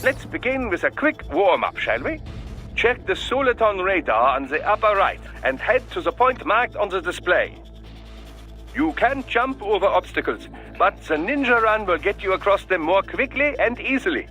Let's begin with a quick warm-up, shall we? Check the Soliton radar on the upper right and head to the point marked on the display. You can jump over obstacles, but the ninja run will get you across them more quickly and easily.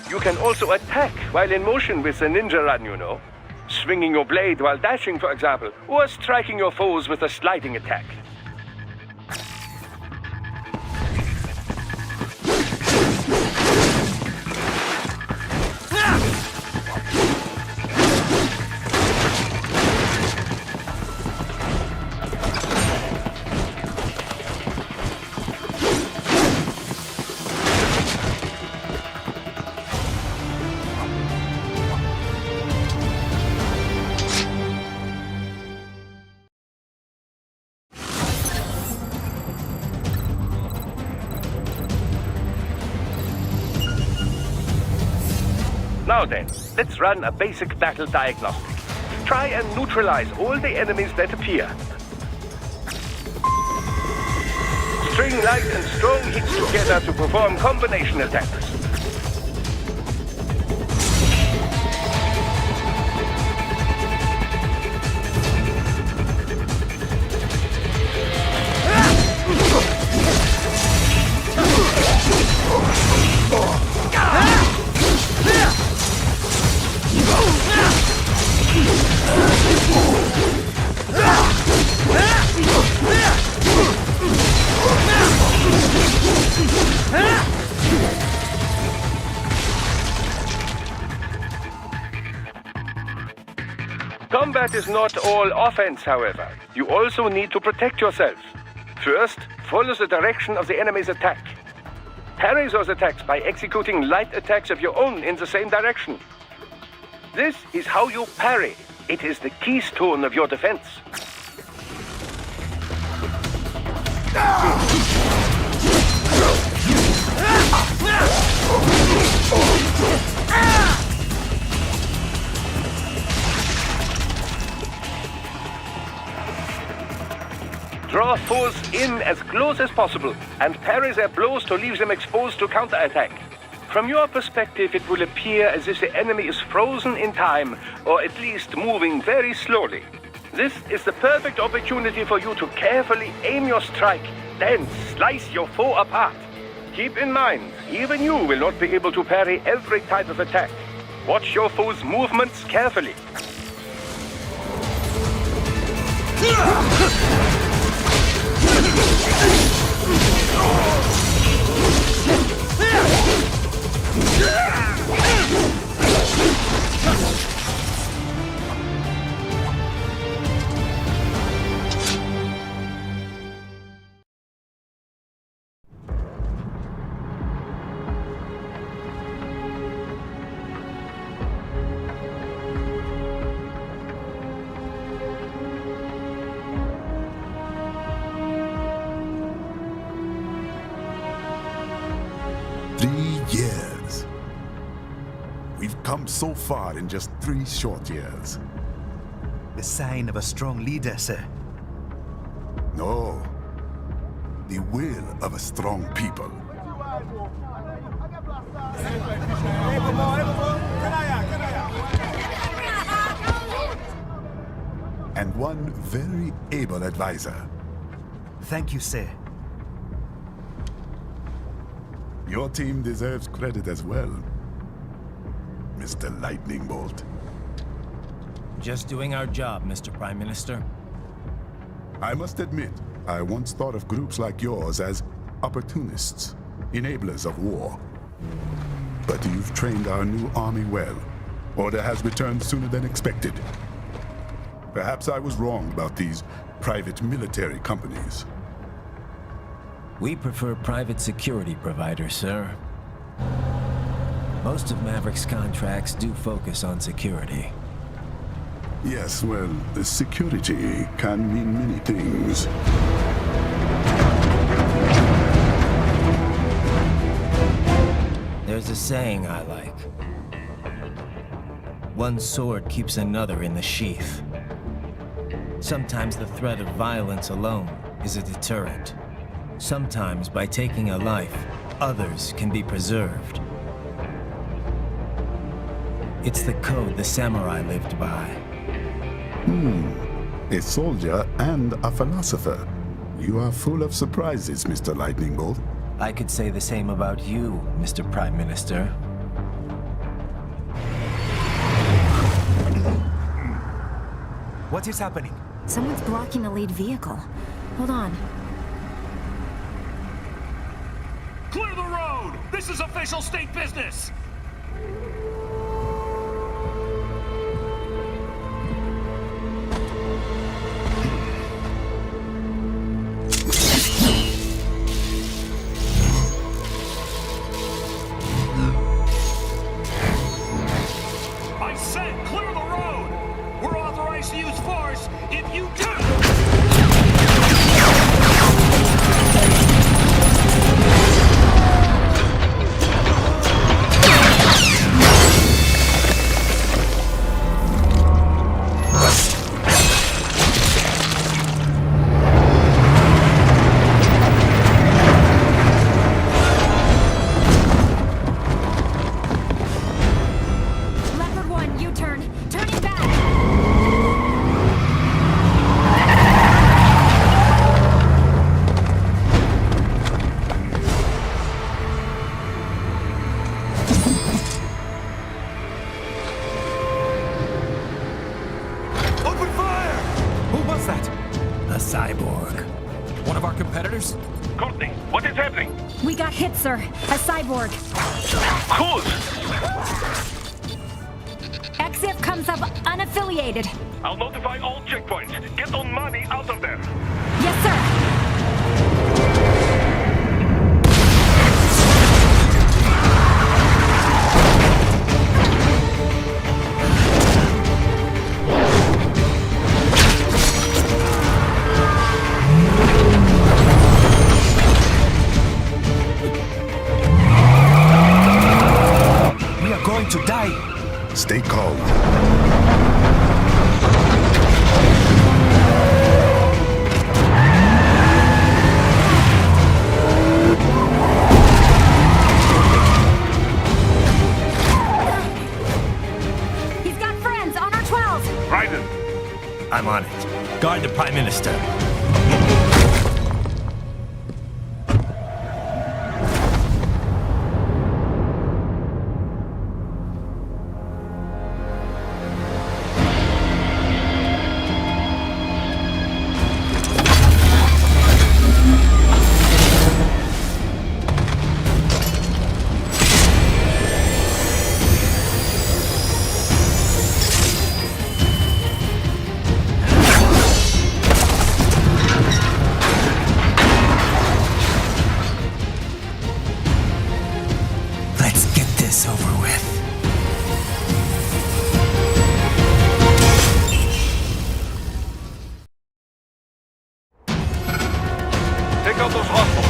You can also attack while in motion with the ninja run, you know. Swinging your blade while dashing, for example, or striking your foes with a sliding attack. Now then, let's run a basic battle diagnostic. Try and neutralize all the enemies that appear. String light and strong hits together to perform combination attacks. Combat is not all offense, however. You also need to protect yourself. First, follow the direction of the enemy's attack. Parry those attacks by executing light attacks of your own in the same direction. This is how you parry. It is the keystone of your defense. Draw foes in as close as possible and parry their blows to leave them exposed to counterattack. From your perspective, it will appear as if the enemy is frozen in time, or at least moving very slowly. This is the perfect opportunity for you to carefully aim your strike, then slice your foe apart. Keep in mind, even you will not be able to parry every type of attack. Watch your foe's movements carefully. Years. We've come so far in just 3 short years. The sign of a strong leader, sir. No. The will of a strong people. And one very able advisor. Thank you, sir. Your team deserves credit as well, Mr. Lightning Bolt. Just doing our job, Mr. Prime Minister. I must admit, I once thought of groups like yours as opportunists, enablers of war. But you've trained our new army well. Order has returned sooner than expected. Perhaps I was wrong about these private military companies. We prefer private security providers, sir. Most of Maverick's contracts do focus on security. Yes, well, security can mean many things. There's a saying I like. One sword keeps another in the sheath. Sometimes the threat of violence alone is a deterrent. Sometimes by taking a life, others can be preserved. It's the code the samurai lived by. A soldier and a philosopher. You are full of surprises, Mr. Lightning Bolt. I could say the same about you, Mr. Prime Minister. What is happening? Someone's blocking the lead vehicle. Hold on. Clear the road! This is official state business! I said clear the road! We're authorized to use force if you do! Leopard 1, U-turn. Turning back. Open fire! Who was that? A cyborg. One of our competitors? Courtney, what is happening? We got hit, sir. A cyborg. Whose? EXIF comes up unaffiliated. I'll notify all checkpoints. Get on money out of there. Yes, sir. We are going to die. Stay calm. He's got friends on our 12s. Raiden, I'm on it. Guard the Prime Minister. Let's get this over with. take out those hostiles.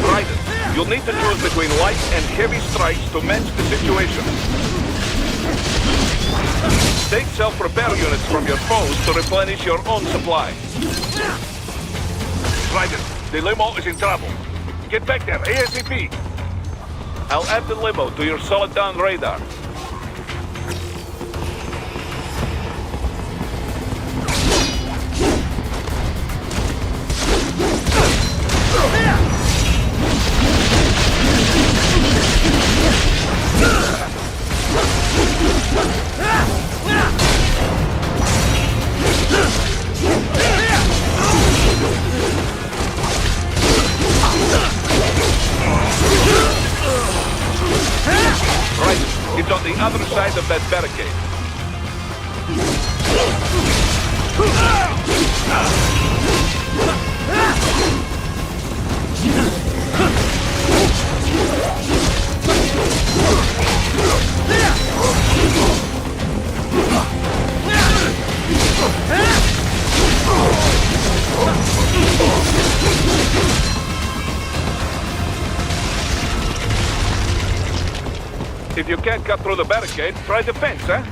Raiden, you'll need to choose between light and heavy strikes to match the situation. Take self-repair units from your foes to replenish your own supply. Raiden, the limo is in trouble. Get back there, ASAP. I'll add the limo to your solid down radar. Right, it's on the other side of that barricade. If you can't cut through the barricade, try the fence, eh?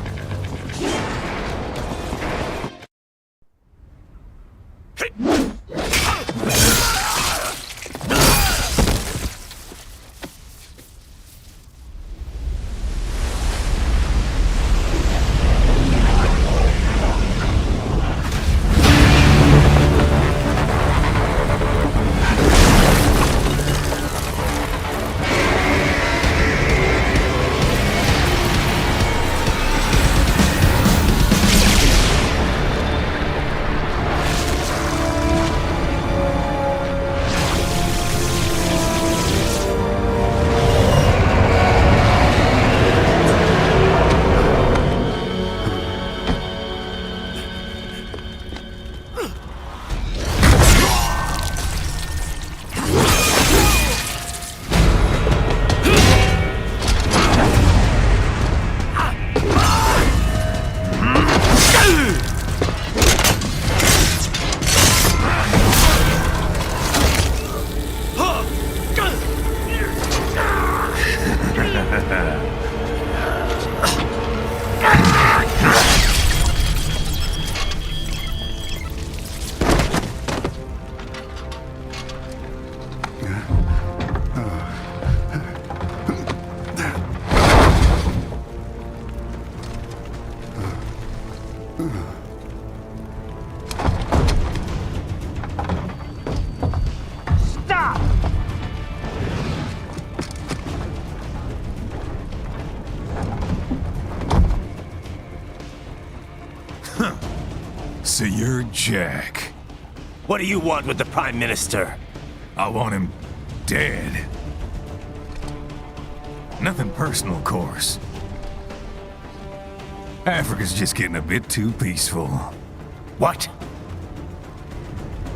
So you're Jack. What do you want with the Prime Minister? I want him dead. Nothing personal, of course. Africa's just getting a bit too peaceful. What?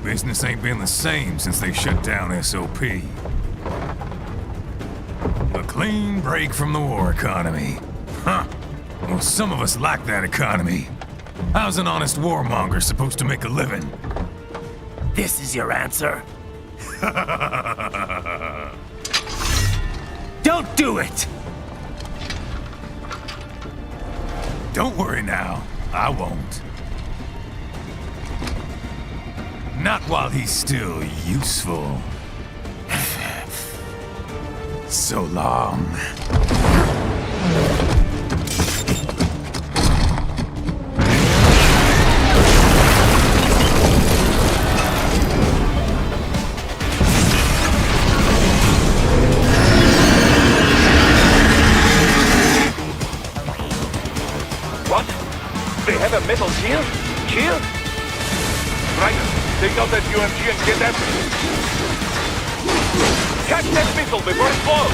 Business ain't been the same since they shut down SOP. A clean break from the war economy. Huh. Well, some of us like that economy. How's an honest warmonger supposed to make a living? This is your answer? Don't do it! Don't worry now. I won't. Not while he's still useful. So long. What? They have a metal shield? Shield? Right. Take out that UMG and get after it. Catch that missile before it blows!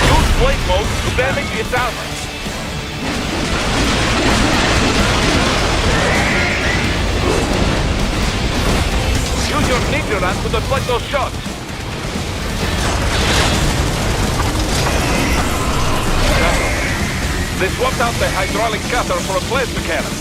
Use blade mode to damage its armor. Use your ninja run to deflect those shots. They swapped out the hydraulic cutter for a plasma cannon.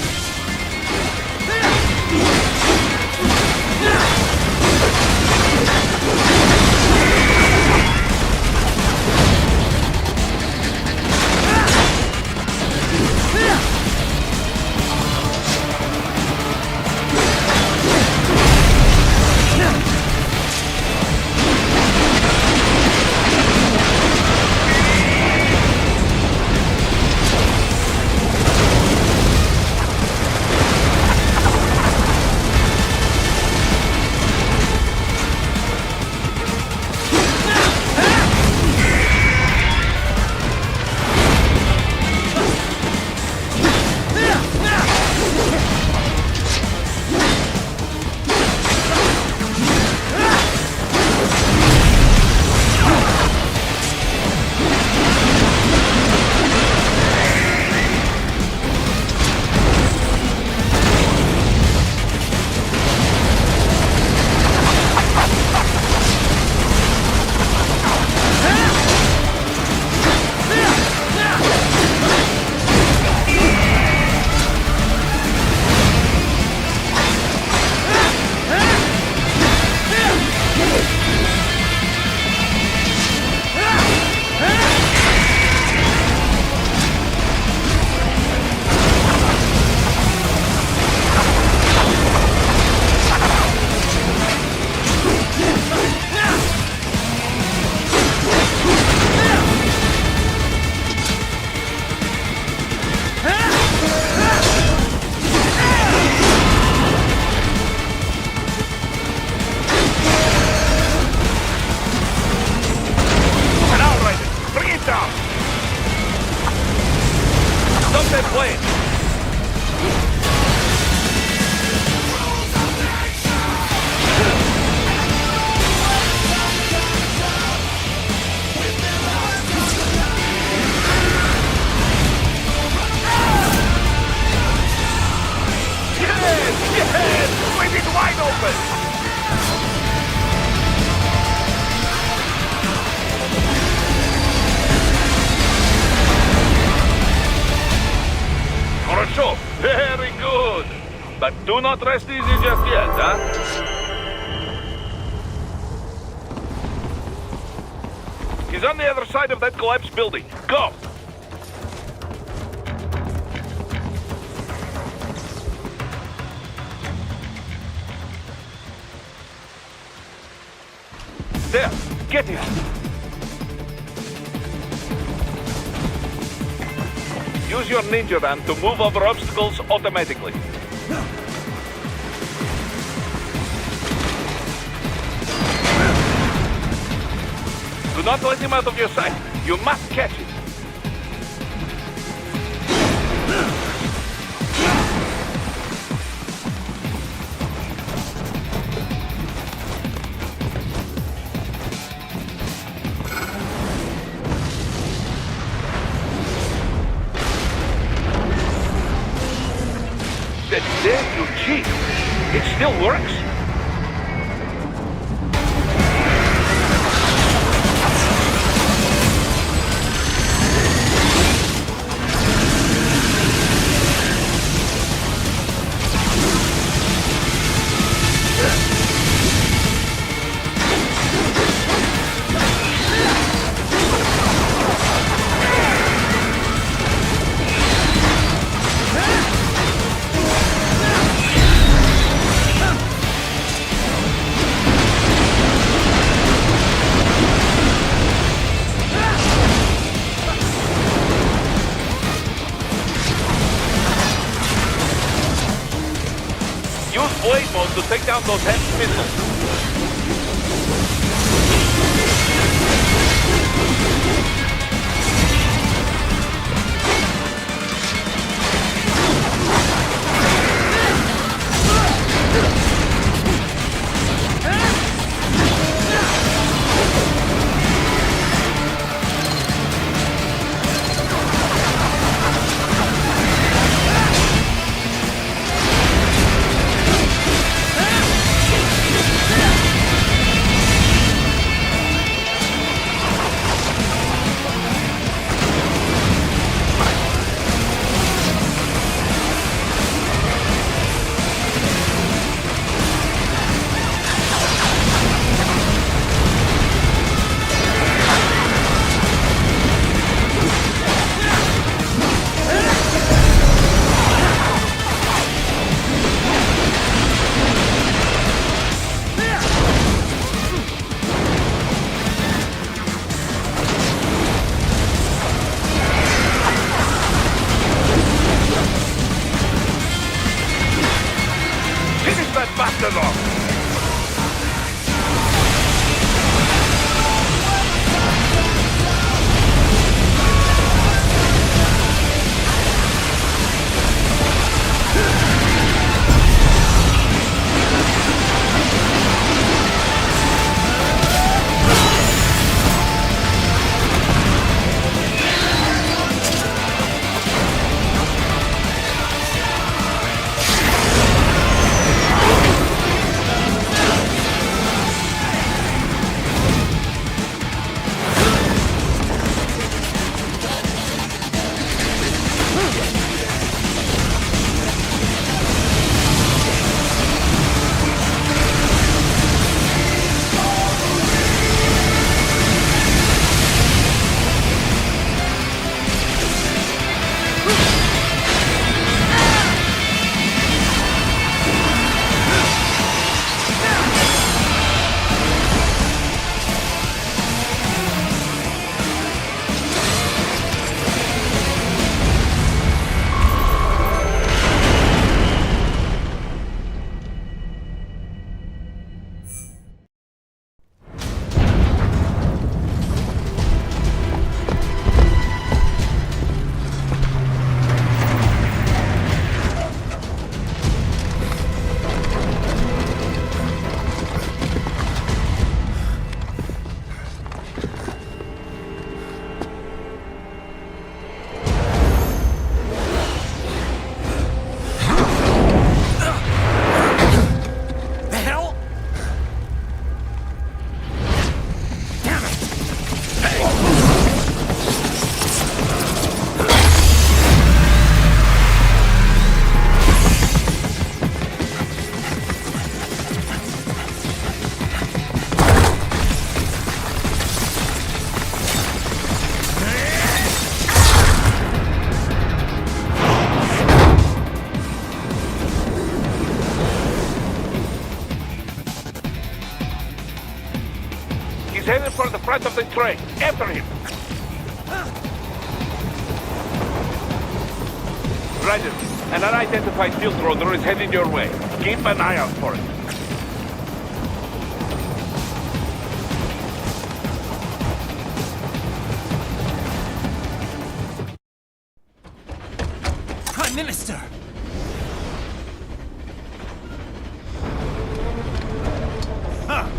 Do not rest easy just yet, huh? He's on the other side of that collapsed building. Go! There! Get him! Use your ninja van to move over obstacles automatically. Do not let him out of your sight. You must catch him. That dare you cheat. It still works. Blade mode to take down those heavy missiles. Bastard off! He's headed for the front of the train. After him. Roger. An unidentified field roader is heading your way. Keep an eye out for it. Prime Minister! Huh.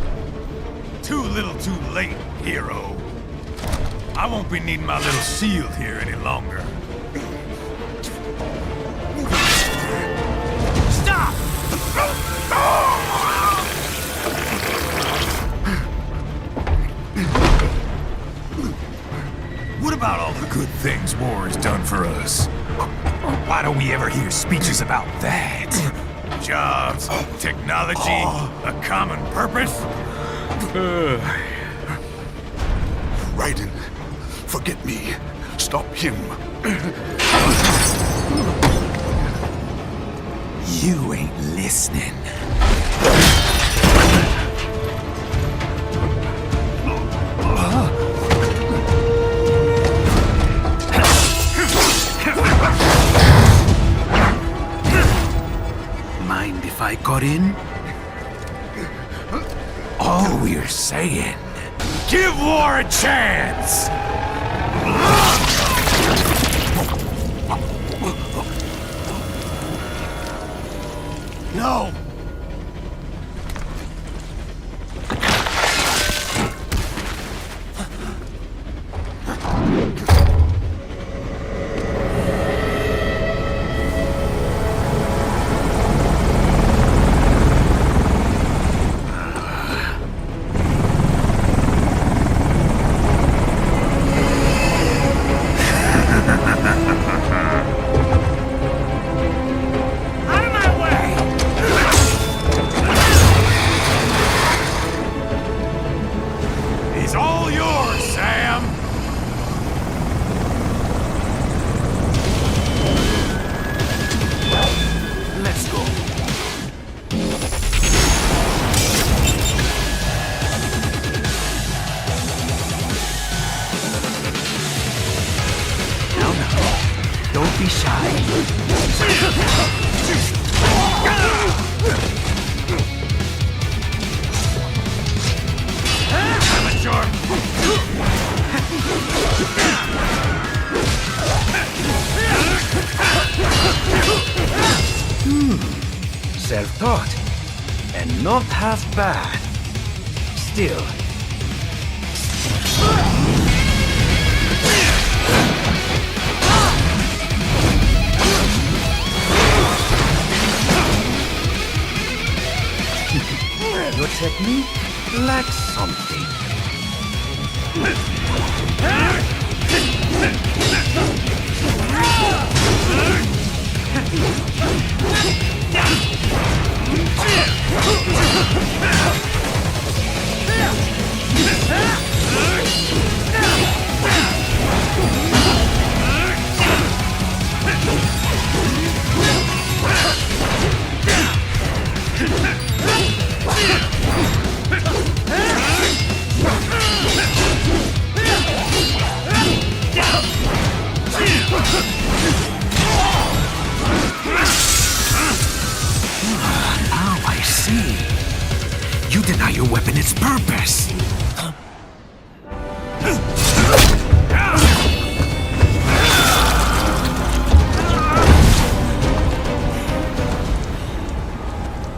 Too little too late, hero. I won't be needing my little shield here any longer. Stop! What about all the good things war has done for us? Why don't we ever hear speeches about that? Jobs, technology, a common purpose? Raiden, forget me. Stop him. You ain't listening. Mind if I got in? All we're saying... Give war a chance! No! He's all yours, Sam! Let's go. Now, don't be shy. Self-taught, and not half bad. Still. Your technique lacks something. Now I see. You deny your weapon its purpose.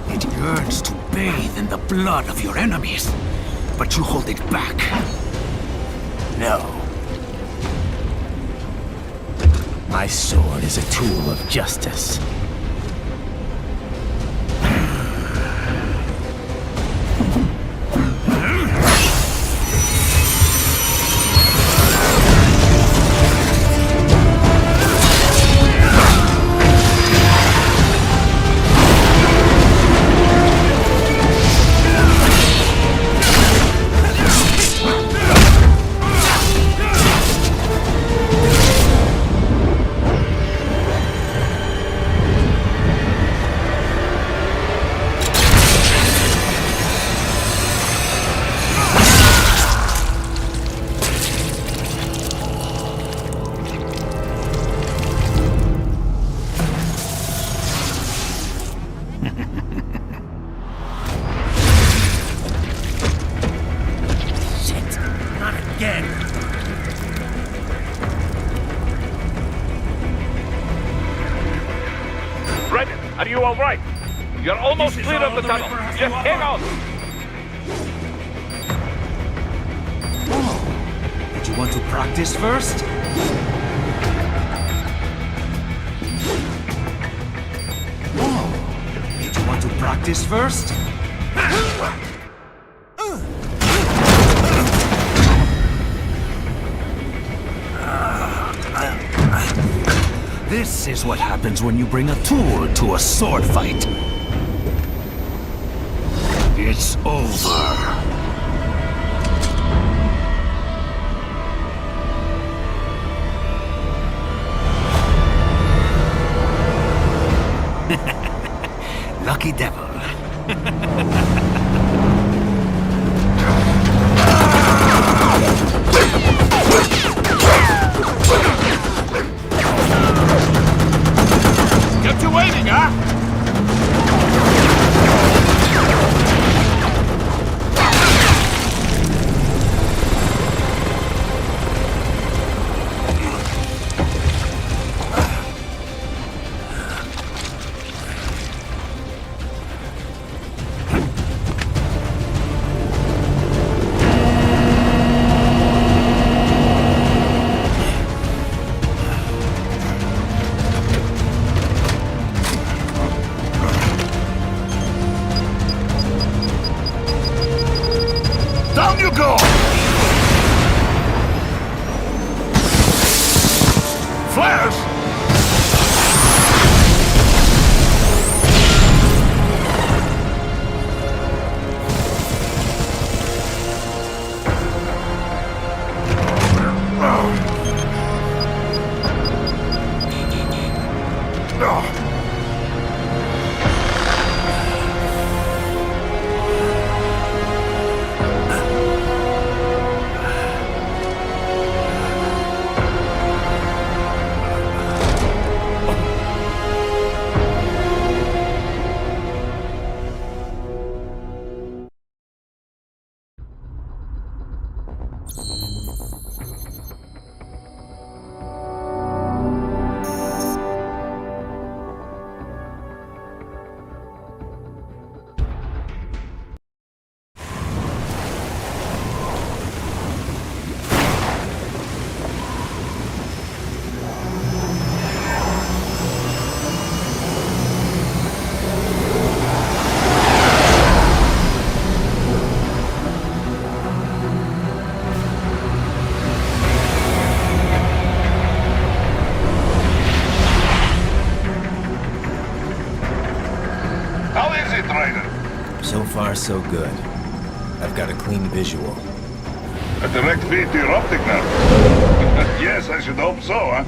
It yearns to bathe in the blood of your enemies, but you hold it back. No. My sword is a tool of justice. you all right? You're almost clear of the tunnel. Just hang on. Did you want to practice first? Did you want to practice first? This is what happens when you bring a tool to a sword fight. It's over. Lucky devil. Kept you waiting, huh? Down you go! Flares! How is it, Ryder? So far, so good. I've got a clean visual. A direct feed to your optic nerve. Yes, I should hope so, huh?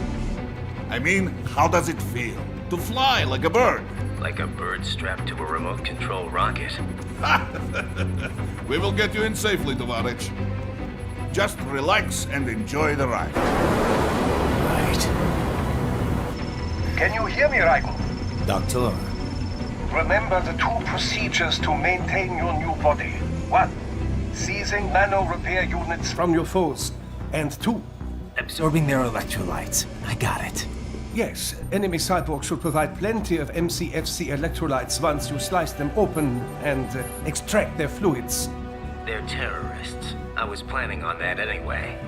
I mean, how does it feel? To fly like a bird? Like a bird strapped to a remote control rocket. We will get you in safely, Tovarich. Just relax and enjoy the ride. Right. Can you hear me, Raiko? Doctor, Remember the two procedures to maintain your new body. 1. Seizing nano repair units from your foes. And 2. absorbing their electrolytes. I got it. Yes, enemy cyborgs should provide plenty of MCFC electrolytes once you slice them open and extract their fluids. They're terrorists. I was planning on that anyway.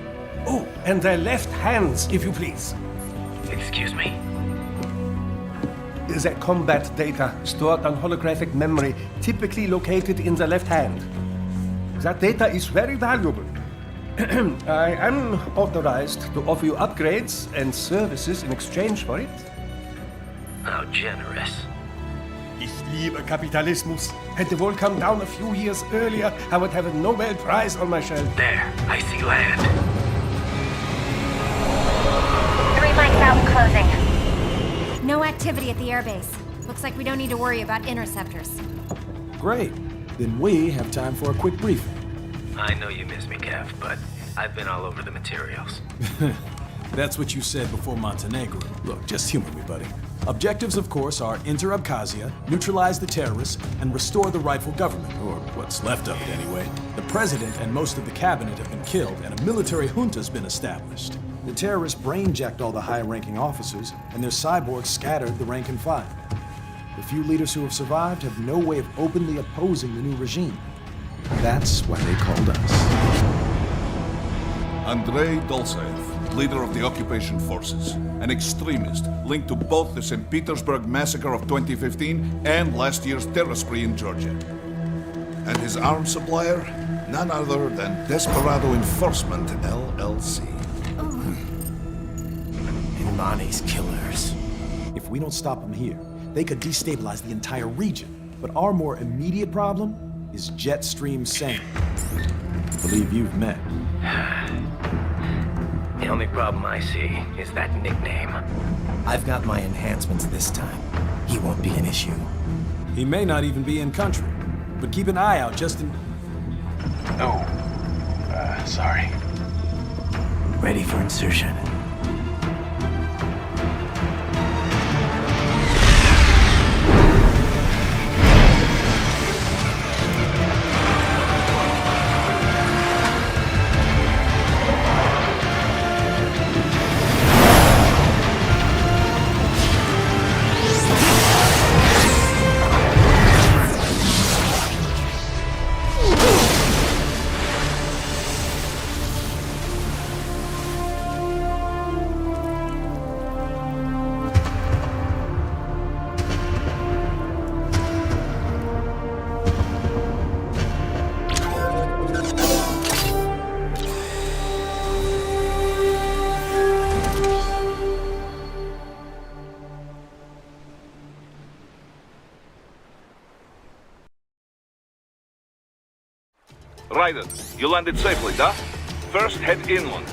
Oh, and their left hands, if you please. Excuse me? Their combat data stored on holographic memory, typically located in the left hand. That data is very valuable. I am authorized to offer you upgrades and services in exchange for it. How generous. Ich liebe Kapitalismus. Had the wall come down a few years earlier, I would have a Nobel Prize on my shelf. There, I see land. 3 mics out and closing. No activity at the airbase. Looks like we don't need to worry about interceptors. Great. Then we have time for a quick briefing. I know you miss me, Kev, but I've been all over the materials. That's what you said before Montenegro. Look, just humor me, buddy. Objectives, of course, are enter Abkhazia, neutralize the terrorists, and restore the rightful government, or what's left of it anyway. The president and most of the cabinet have been killed, and a military junta's been established. The terrorists brain-jacked all the high-ranking officers, and their cyborgs scattered the rank and file. The few leaders who have survived have no way of openly opposing the new regime. That's why they called us. Andrei Dolzaev, leader of the occupation forces, an extremist linked to both the St. Petersburg massacre of 2015 and last year's terror spree in Georgia. And his arms supplier? None other than Desperado Enforcement, LLC. Imani's killers. If we don't stop them here, they could destabilize the entire region. But our more immediate problem is Jetstream Sane. I believe you've met. The only problem I see is that nickname. I've got my enhancements this time. He won't be an issue. He may not even be in country, but keep an eye out just in... Oh, sorry. Ready for insertion. Raiden, you landed safely, da? First, head inland.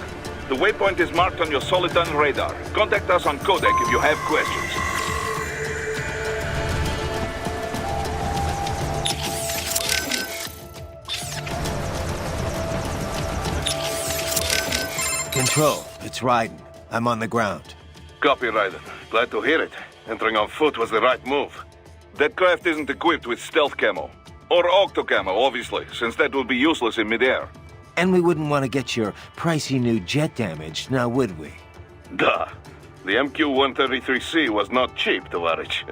The waypoint is marked on your Soliton radar. Contact us on Codec if you have questions. Control, it's Raiden. I'm on the ground. Copy, Raiden. Glad to hear it. Entering on foot was the right move. That craft isn't equipped with stealth camo. Or octo camo, obviously, since that would be useless in midair. And we wouldn't want to get your pricey new jet damaged, now would we? Duh. The MQ-133C was not cheap, Tovarich.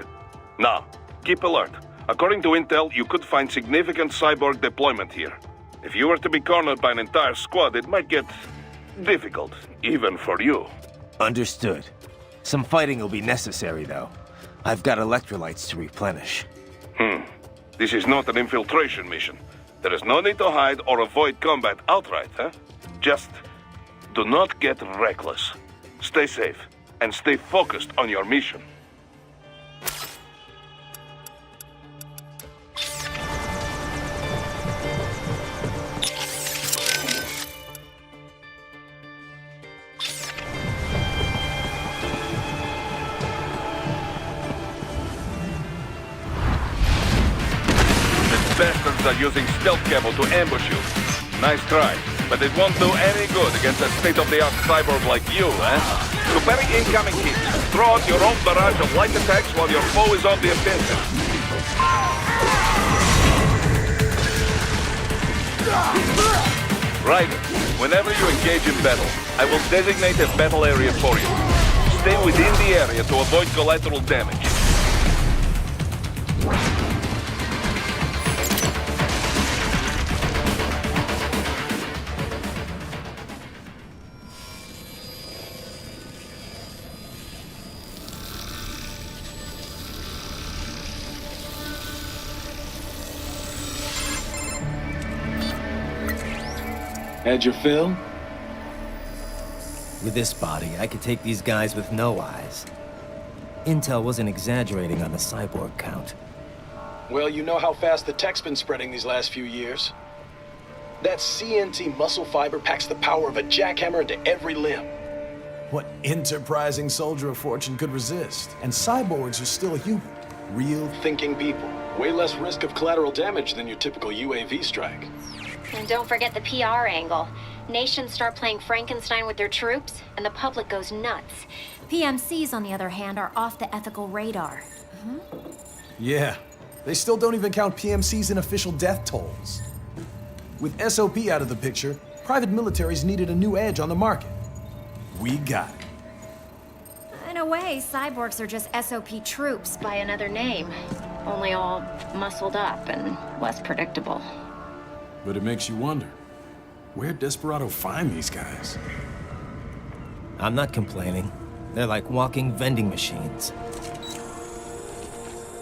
Now, keep alert. According to intel, you could find significant cyborg deployment here. If you were to be cornered by an entire squad, it might get difficult, even for you. Understood. Some fighting will be necessary, though. I've got electrolytes to replenish. This is not an infiltration mission. There is no need to hide or avoid combat outright, huh? Just do not get reckless. Stay safe, and stay focused on your mission. Bastards are using stealth camo to ambush you. Nice try, but it won't do any good against a state-of-the-art cyborg like you, eh? Preparing incoming hits. Throw out your own barrage of light attacks while your foe is on the offensive. Right. Whenever you engage in battle, I will designate a battle area for you. Stay within the area to avoid collateral damage. Had your fill? With this body, I could take these guys with no eyes. Intel wasn't exaggerating on the cyborg count. Well, you know how fast the tech's been spreading these last few years. That CNT muscle fiber packs the power of a jackhammer into every limb. What enterprising soldier of fortune could resist? And cyborgs are still human. Real thinking people. Way less risk of collateral damage than your typical UAV strike. And don't forget the PR angle. Nations start playing Frankenstein with their troops, and the public goes nuts. PMCs, on the other hand, are off the ethical radar. Yeah. They still don't even count PMCs in official death tolls. With SOP out of the picture, private militaries needed a new edge on the market. We got it. I in a way, cyborgs are just SOP troops by another name. Only all muscled up and less predictable. But it makes you wonder, where'd Desperado find these guys? I'm not complaining. They're like walking vending machines.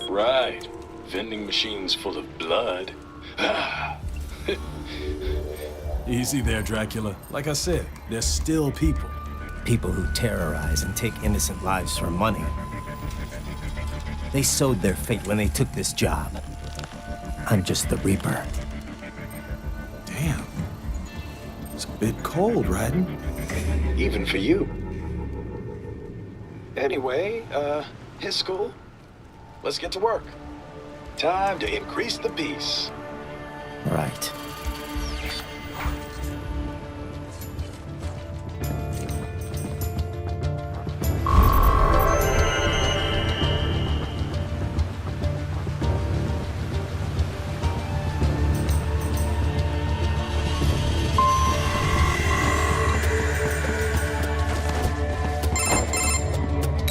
Right. Vending machines full of blood. Easy there, Dracula. Like I said, they're still people. People who terrorize and take innocent lives for money. They sowed their fate when they took this job. I'm just the Reaper. Damn. It's a bit cold, Raiden. Even for you. Anyway, his school. Let's get to work. Time to increase the peace. Right.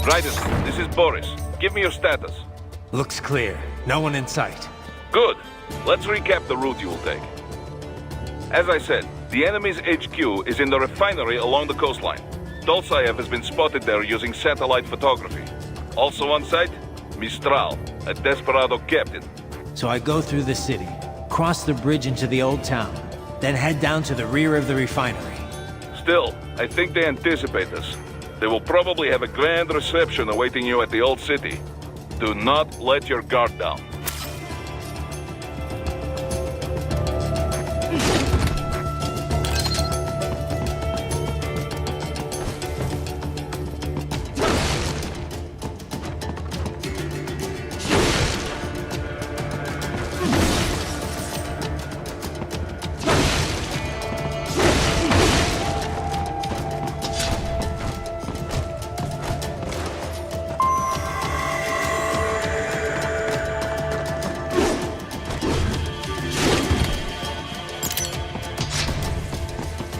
Raiden, this is Boris. Give me your status. Looks clear. No one in sight. Good. Let's recap the route you will take. As I said, the enemy's HQ is in the refinery along the coastline. Dolzaev has been spotted there using satellite photography. Also on site, Mistral, a Desperado captain. So I go through the city, cross the bridge into the old town, then head down to the rear of the refinery. Still, I think they anticipate us. They will probably have a grand reception awaiting you at the old city. Do not let your guard down.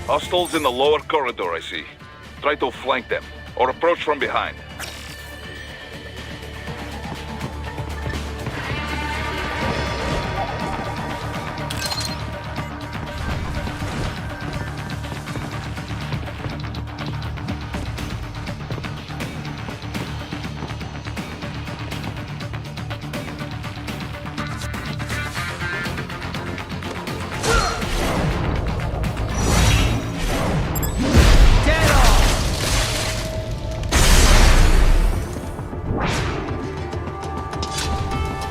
Hostiles in the lower corridor, I see. Try to flank them, or approach from behind.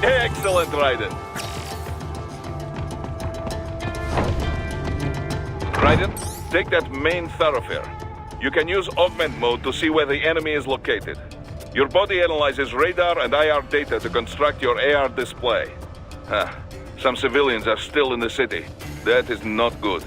Excellent, Raiden. Raiden, take that main thoroughfare. You can use augment mode to see where the enemy is located. Your body analyzes radar and IR data to construct your AR display. Some civilians are still in the city. That is not good.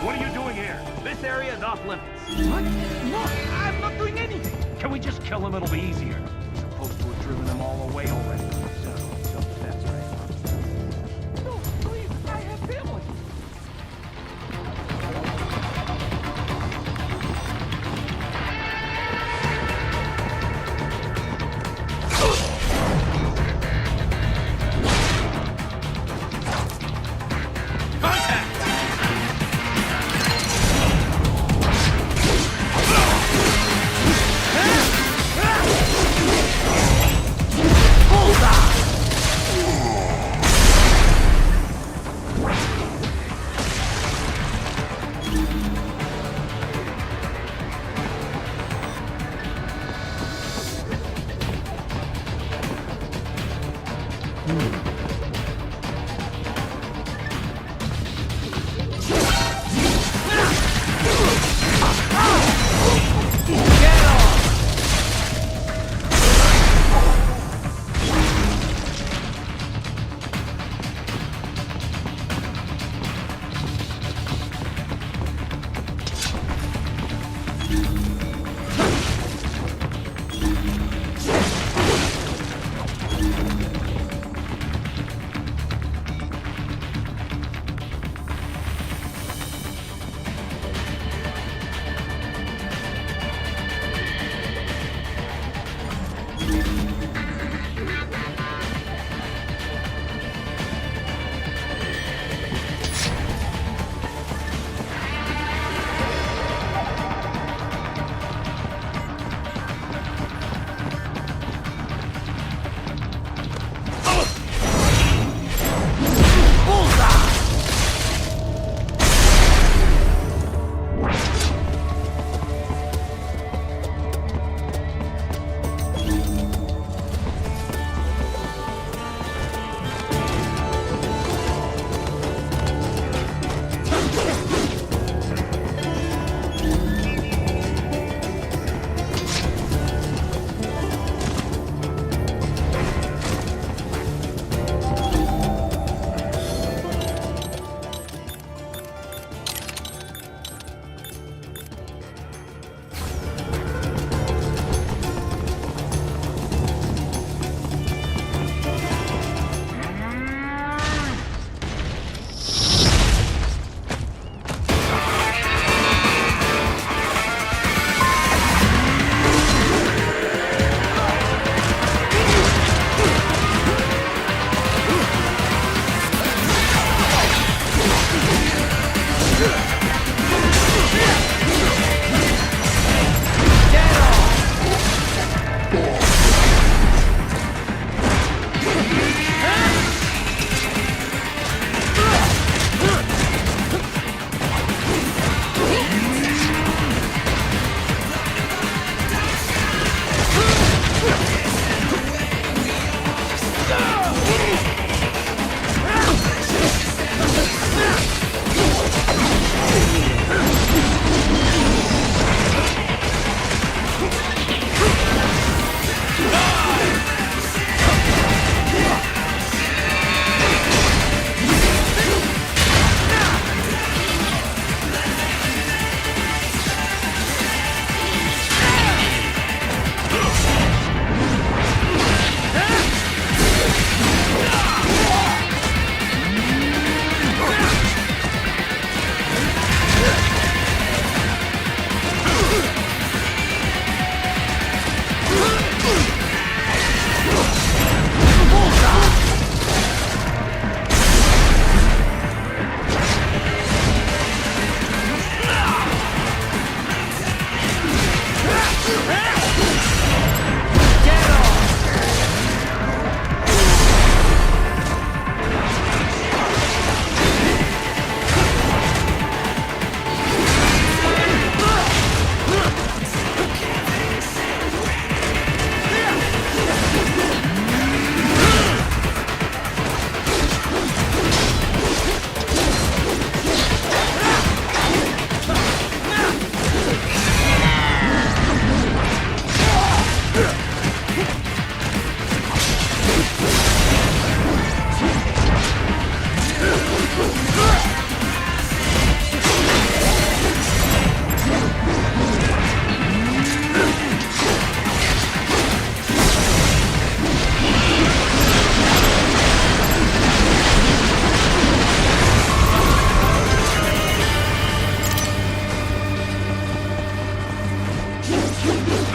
What are you doing here? This area is off limits. What? No, I'm not doing anything. Can we just kill him? It'll be easier. We're supposed to have driven them all away already. So that's right. No, please, I have family. Hold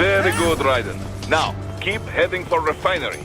Very good, Raiden. Now, keep heading for refinery.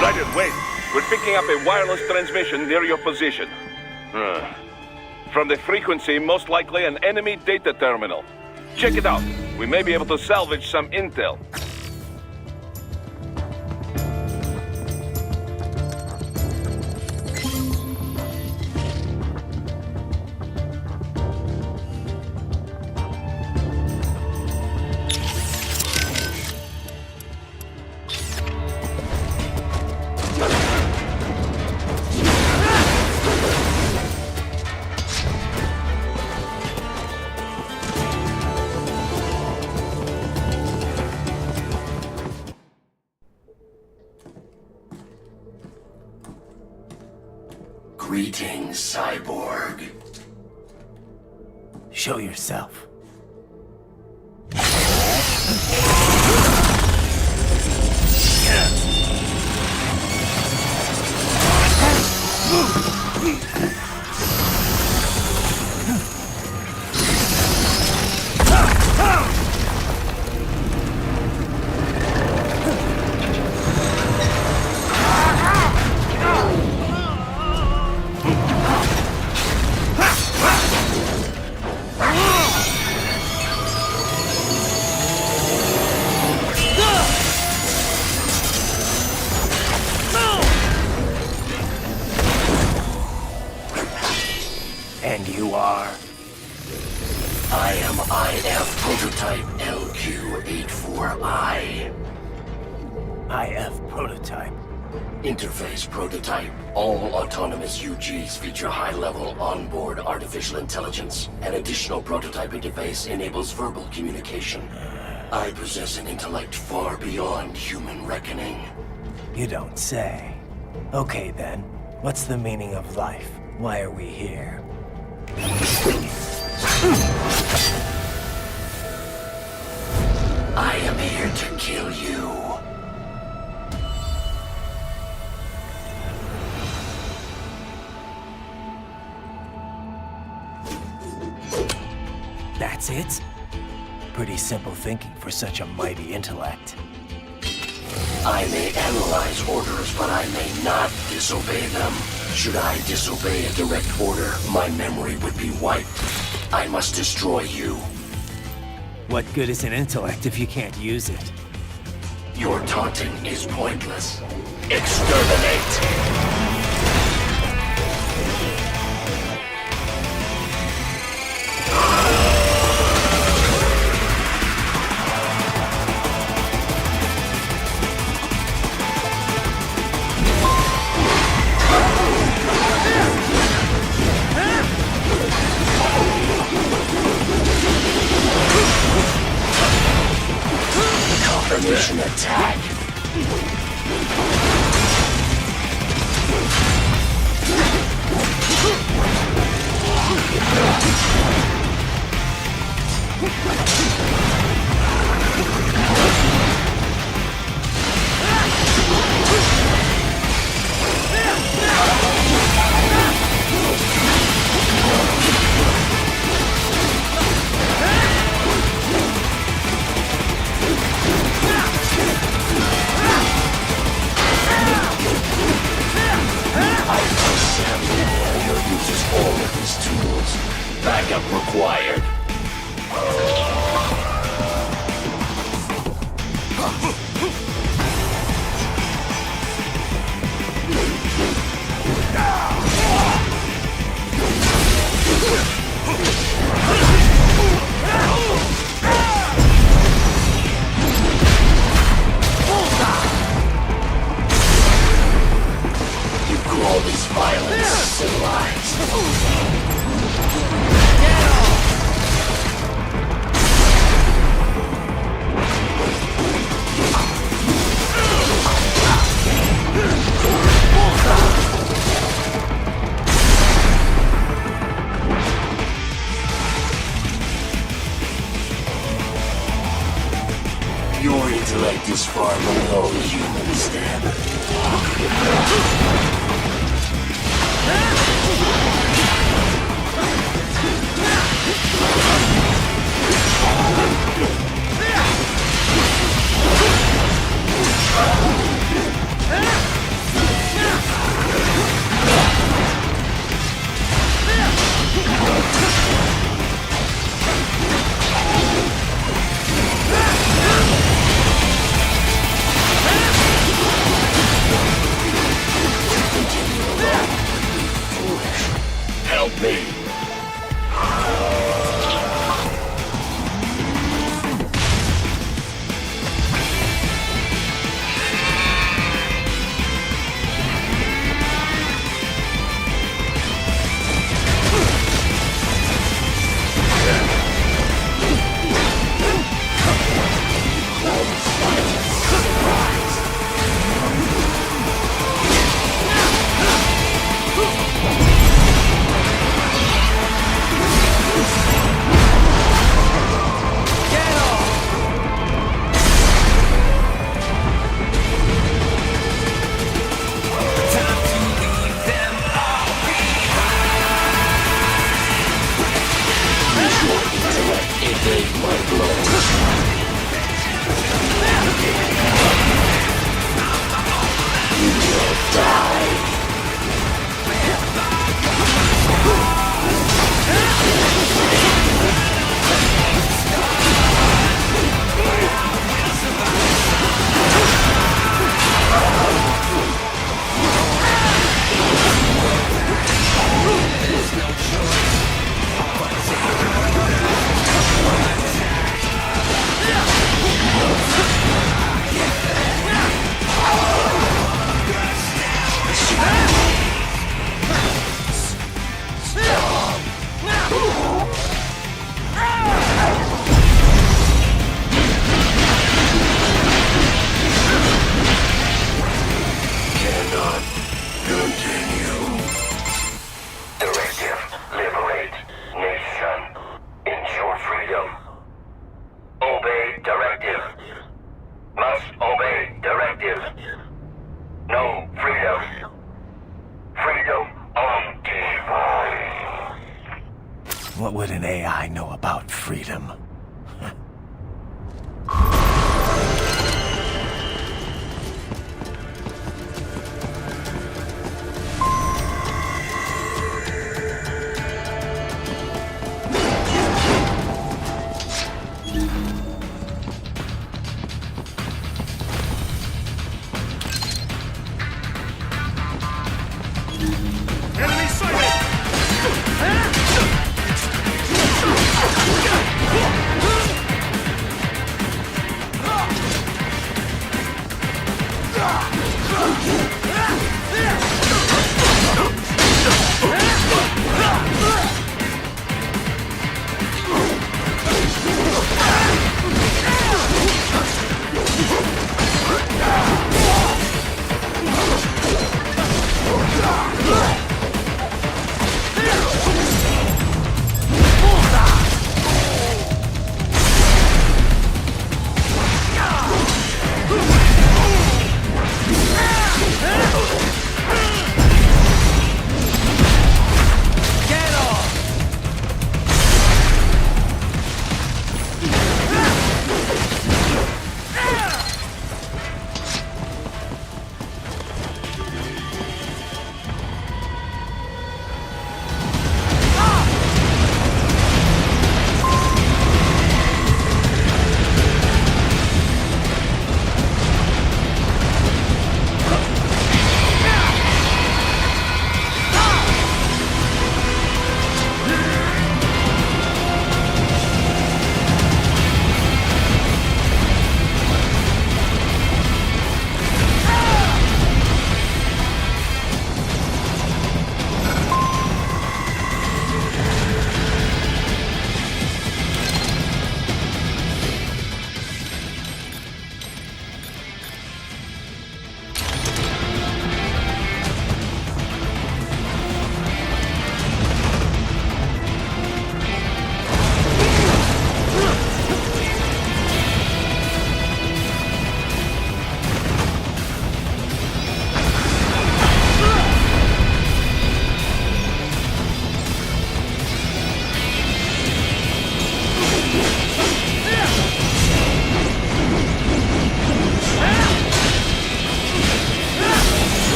Raiden, wait. We're picking up a wireless transmission near your position. From the frequency, most likely an enemy data terminal. Check it out. We may be able to salvage some intel. Greetings, cyborg. Show yourself. And you are? I am IF prototype LQ84I. IF prototype. Interface prototype. All autonomous UGs feature high-level onboard artificial intelligence. An additional prototype interface enables verbal communication. I possess an intellect far beyond human reckoning. You don't say. Okay then, what's the meaning of life? Why are we here? I am here to kill you. That's it? Pretty simple thinking for such a mighty intellect. I may analyze orders, but I may not disobey them. Should I disobey a direct order, my memory would be wiped. I must destroy you. What good is an intellect if you can't use it? Your taunting is pointless. Exterminate! Confirmation attack. Uses all of his tools. Backup required. You call this violence civilized? Your intellect is far below human standard. Help me! What would an AI know about freedom?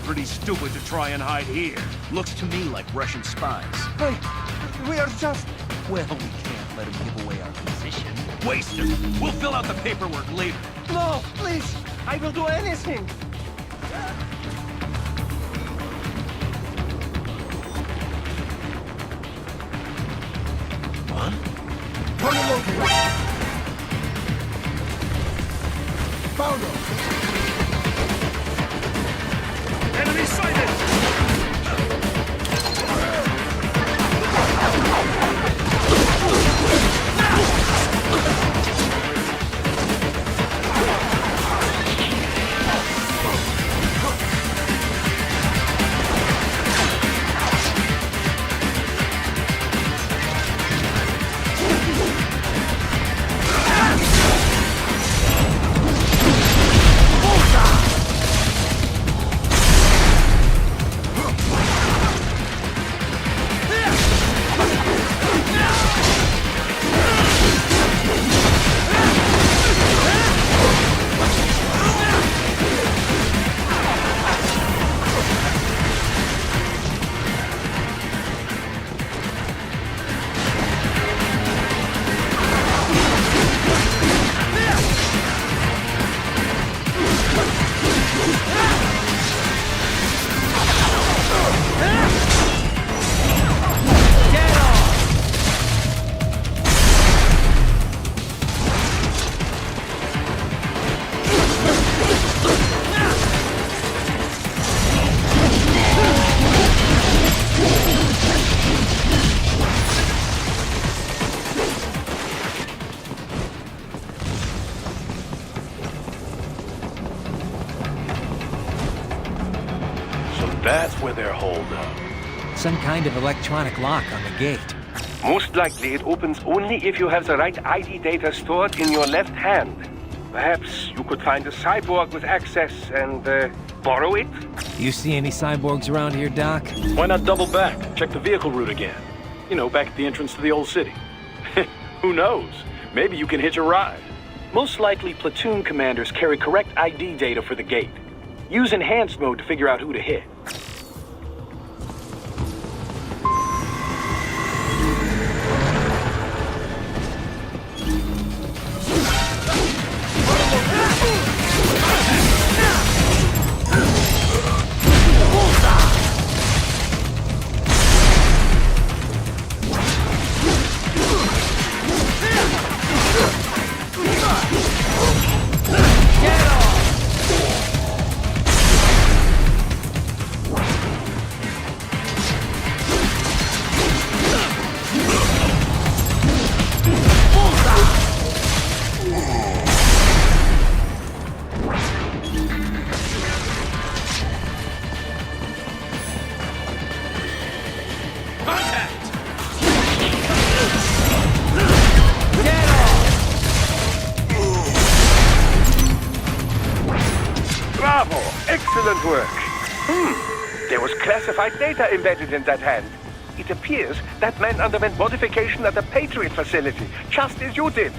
Pretty stupid to try and hide here. Looks to me like Russian spies. Hey, we are just... Well, we can't let him give away our position. Waste him. We'll fill out the paperwork later. No, please. I will do anything. Huh? Found him. Enemy sighted! Some kind of electronic lock on the gate. Most likely it opens only if you have the right ID data stored in your left hand. Perhaps you could find a cyborg with access and borrow it? You see any cyborgs around here, Doc? Why not double back? Check the vehicle route again. You know, back at the entrance to the old city. Who knows? Maybe you can hitch a ride. Most likely, platoon commanders carry correct ID data for the gate. Use enhanced mode to figure out who to hit. Bravo! Excellent work. There was classified data embedded in that hand. It appears that man underwent modification at the Patriot facility, just as you did.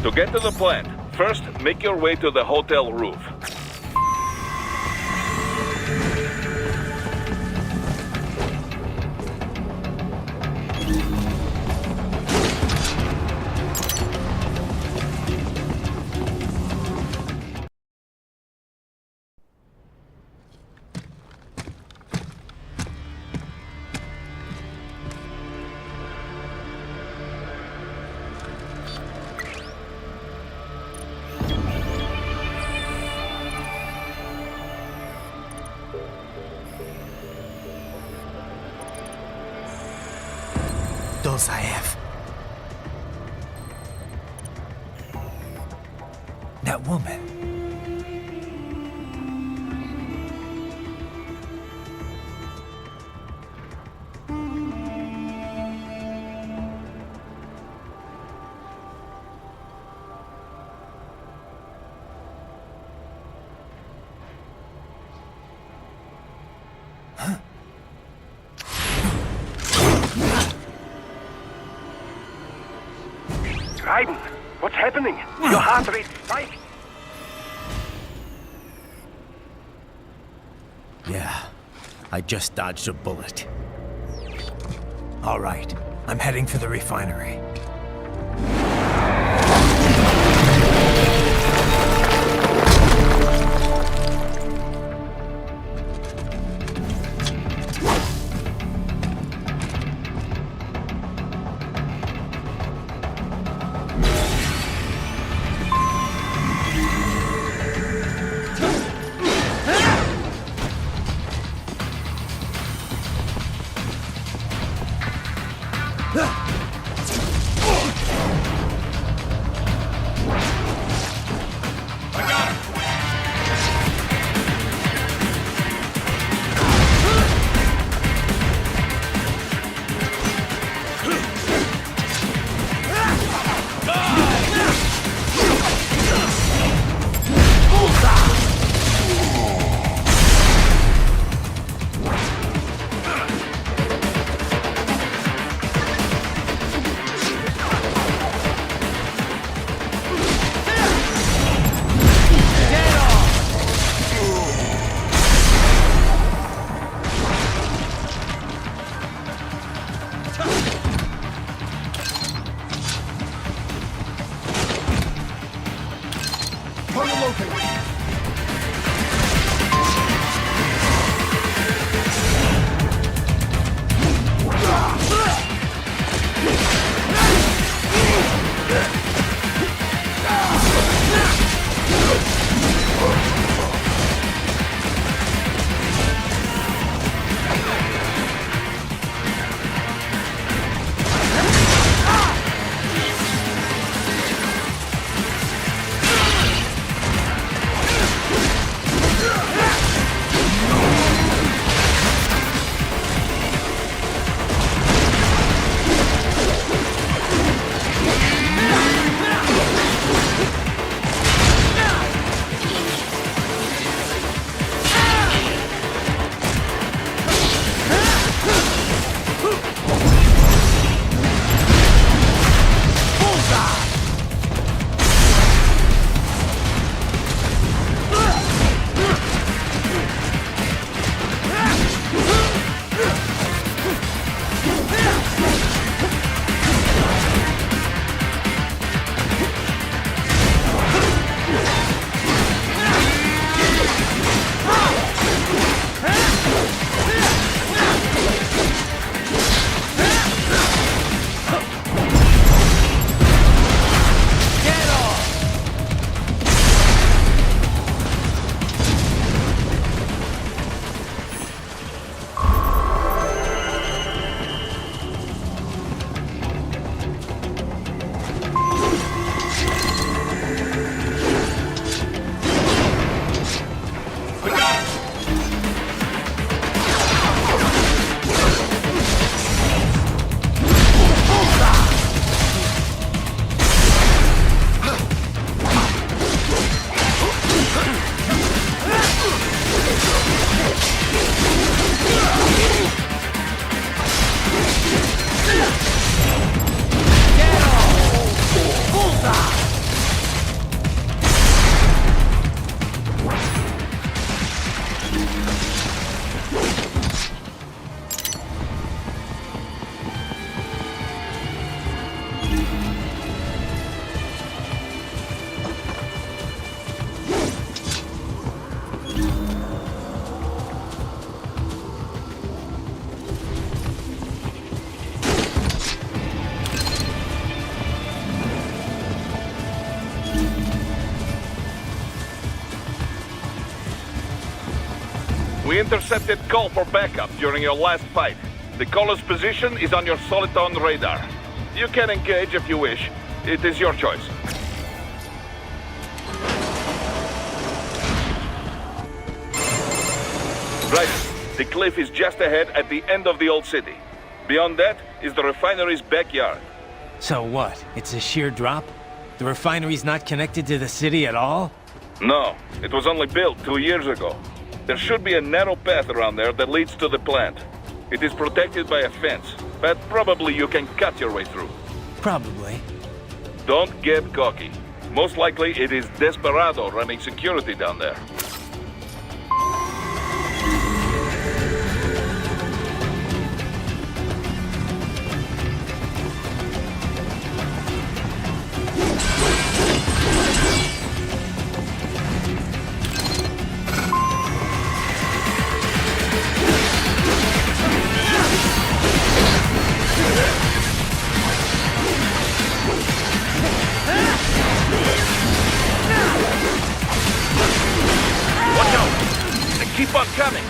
To get to the plant, first make your way to the hotel roof. Those I have. That woman. Raiden, what's happening? Your heart rate spiked. Yeah, I just dodged a bullet. All right, I'm heading for the refinery. We intercepted call for backup during your last fight. The caller's position is on your Soliton radar. You can engage if you wish. It is your choice. Right. The cliff is just ahead at the end of the old city. Beyond that is the refinery's backyard. So what? It's a sheer drop? The refinery's not connected to the city at all? No, it was only built 2 years ago. There should be a narrow path around there that leads to the plant. It is protected by a fence, but probably you can cut your way through. Probably. Don't get cocky. Most likely it is Desperado running security down there. Incoming!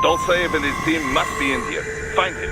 Dolsaev and his team must be in here. Find him.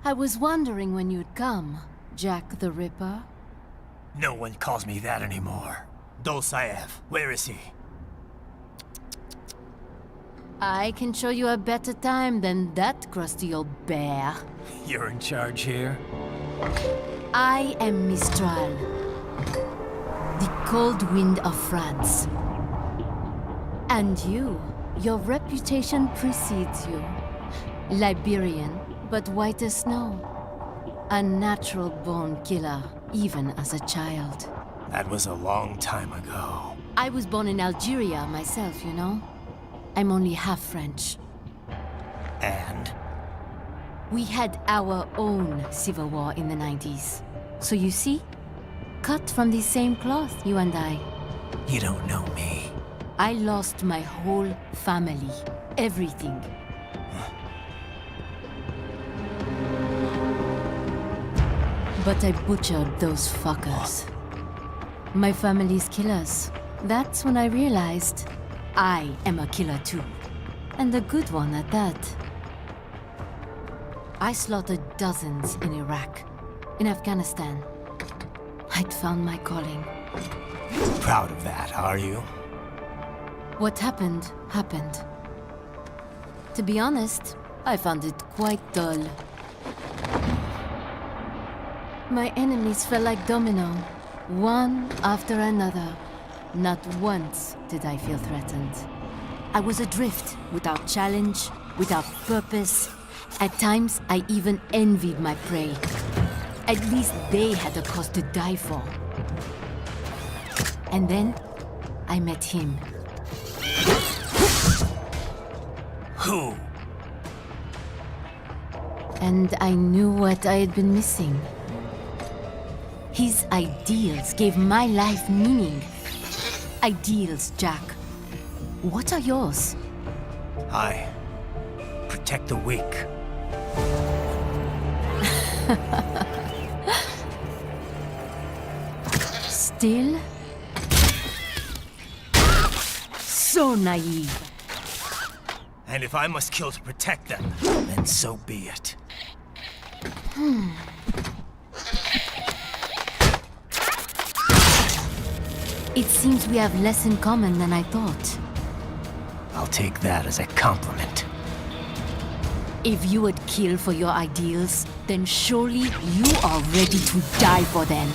I was wondering when you'd come, Jack the Ripper. No one calls me that anymore. Dolsaev, where is he? I can show you a better time than that crusty old bear. You're in charge here? I am Mistral, the cold wind of France. And your reputation precedes you. Liberian, but white as snow. A natural-born killer, even as a child. That was a long time ago. I was born in Algeria myself, you know? I'm only half French. And? We had our own civil war in the 90s. So you see? Cut from the same cloth, you and I. You don't know me. I lost my whole family. Everything. But I butchered those fuckers. My family's killers. That's when I realized I am a killer too. And a good one at that. I slaughtered dozens in Iraq, in Afghanistan. I'd found my calling. Proud of that, are you? What happened, happened. To be honest, I found it quite dull. My enemies fell like domino, one after another. Not once did I feel threatened. I was adrift, without challenge, without purpose. At times, I even envied my prey. At least they had a cause to die for. And then, I met him. Who? And I knew what I had been missing. His ideals gave my life meaning. Ideals, Jack. What are yours? I protect the weak. Still? So naive. And if I must kill to protect them, then so be it. It seems we have less in common than I thought. I'll take that as a compliment. If you would kill for your ideals, then surely you are ready to die for them.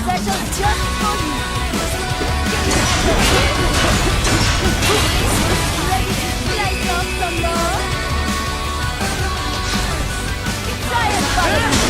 special just for you. Ready to slice off some more? Try and follow me.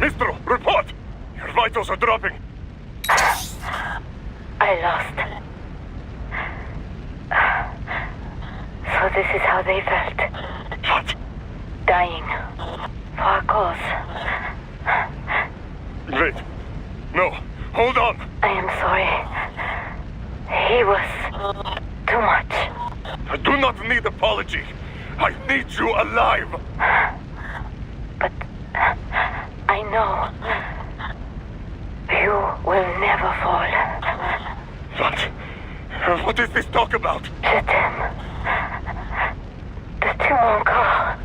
Mistro, report! Your vitals are dropping. I lost. So this is how they felt. What? Dying. For a cause. Wait. No. Hold on. I am sorry. He was too much. I do not need apology. I need you alive. But I know you will never fall. What? What is this talk about? Je t'aime. De tout mon corps.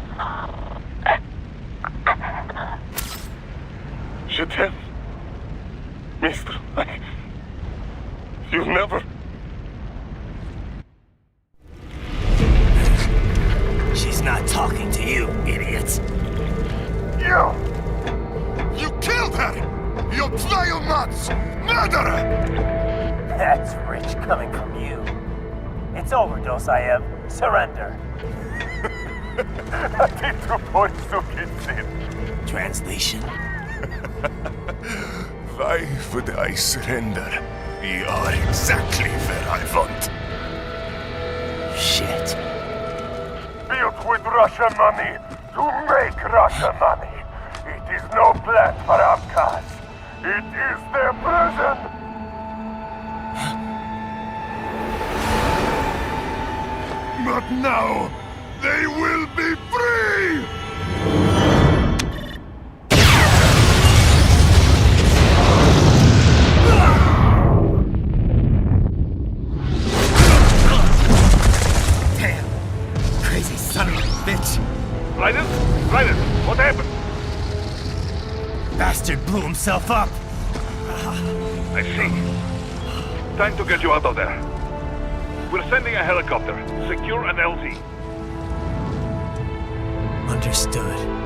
Je t'aime. Mister, you'll never... She's not talking to you, idiot. You! You killed her! You trial nuts! Murderer! That's rich coming from you. It's overdose, I am. Surrender. Translation? Why would I surrender? We are exactly where I want. Shit. Built with Russian money to make Russian money. It is no plan for outcasts. It is their prison. But now, they will be free! Damn! Crazy son of a bitch! Raiden? Raiden, what happened? Bastard blew himself up! I see. Time to get you out of there. We're sending a helicopter. Secure an LZ. Understood.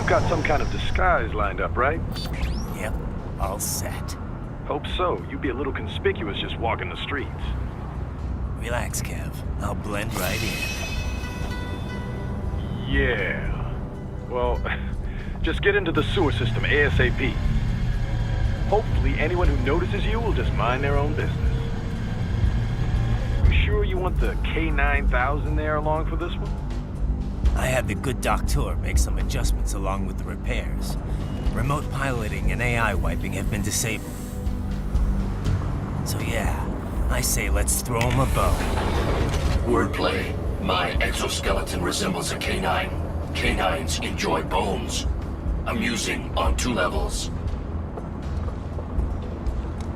You've got some kind of disguise lined up, right? Yep, all set. Hope so. You'd be a little conspicuous just walking the streets. Relax, Kev. I'll blend right in. Yeah. Well, just get into the sewer system ASAP. Hopefully anyone who notices you will just mind their own business. You sure you want the K9000 there along for this one? I had the good doctor make some adjustments along with the repairs. Remote piloting and AI wiping have been disabled. So yeah, I say let's throw him a bone. Wordplay. My exoskeleton resembles a canine. Canines enjoy bones. Amusing on 2 levels.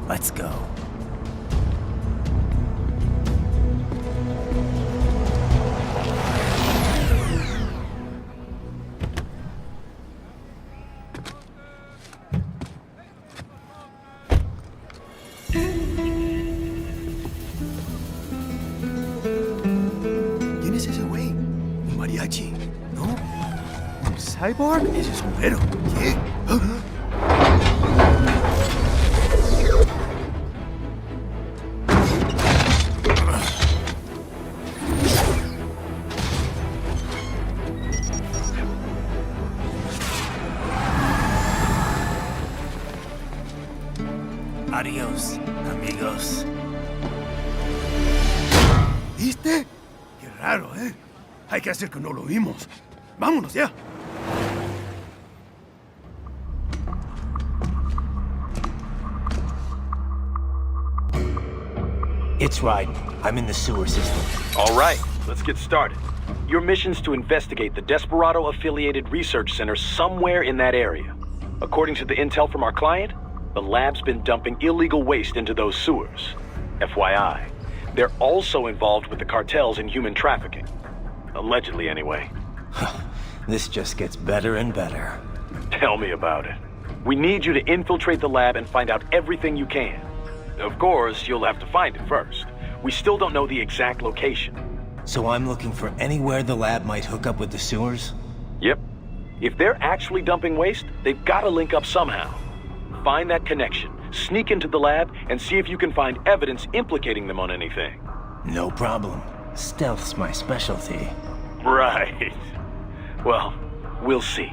Let's go. ¿Quién es ese güey? ¿Un mariachi? ¿No? ¿Un cyborg? Ese sombrero. ¿Qué? Adiós, amigos. ¿Viste? Qué raro, ¿eh? Hay que hacer que no lo vimos. Vámonos ya. It's right. I'm in the sewer system. All right, let's get started. Your mission's to investigate the Desperado-affiliated research center somewhere in that area. According to the intel from our client, the lab's been dumping illegal waste into those sewers. FYI, they're also involved with the cartels in human trafficking. Allegedly, anyway. This just gets better and better. Tell me about it. We need you to infiltrate the lab and find out everything you can. Of course, you'll have to find it first. We still don't know the exact location. So I'm looking for anywhere the lab might hook up with the sewers? Yep. If they're actually dumping waste, they've got to link up somehow. Find that connection, sneak into the lab, and see if you can find evidence implicating them on anything. No problem. Stealth's my specialty. Right. Well, we'll see.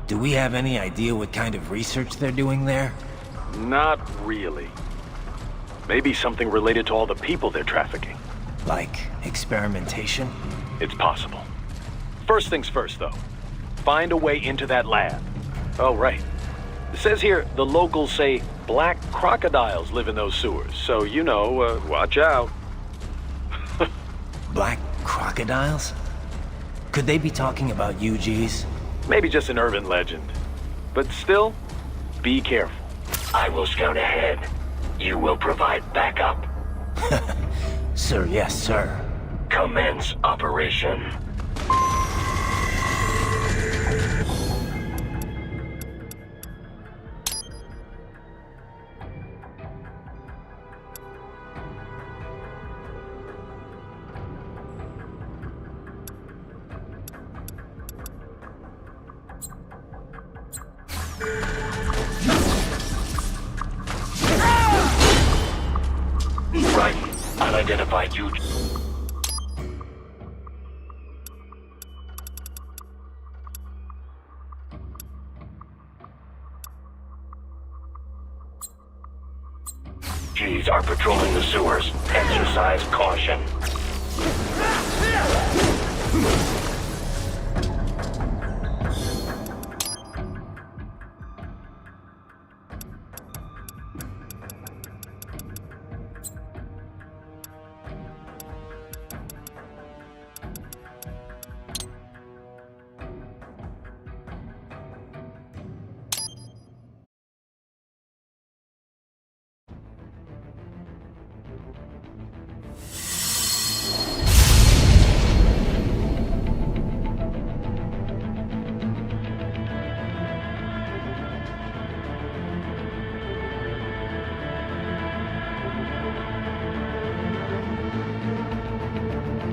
Do we have any idea what kind of research they're doing there? Not really. Maybe something related to all the people they're trafficking. Like experimentation? It's possible. First things first, though. Find a way into that lab. Oh, right. It says here the locals say black crocodiles live in those sewers, so you know, watch out. Black crocodiles? Could they be talking about UGs? Maybe just an urban legend. But still, be careful. I will scout ahead. You will provide backup. Sir, yes, sir. Commence operation. Right. Unidentified you. G's are patrolling the sewers. Exercise caution.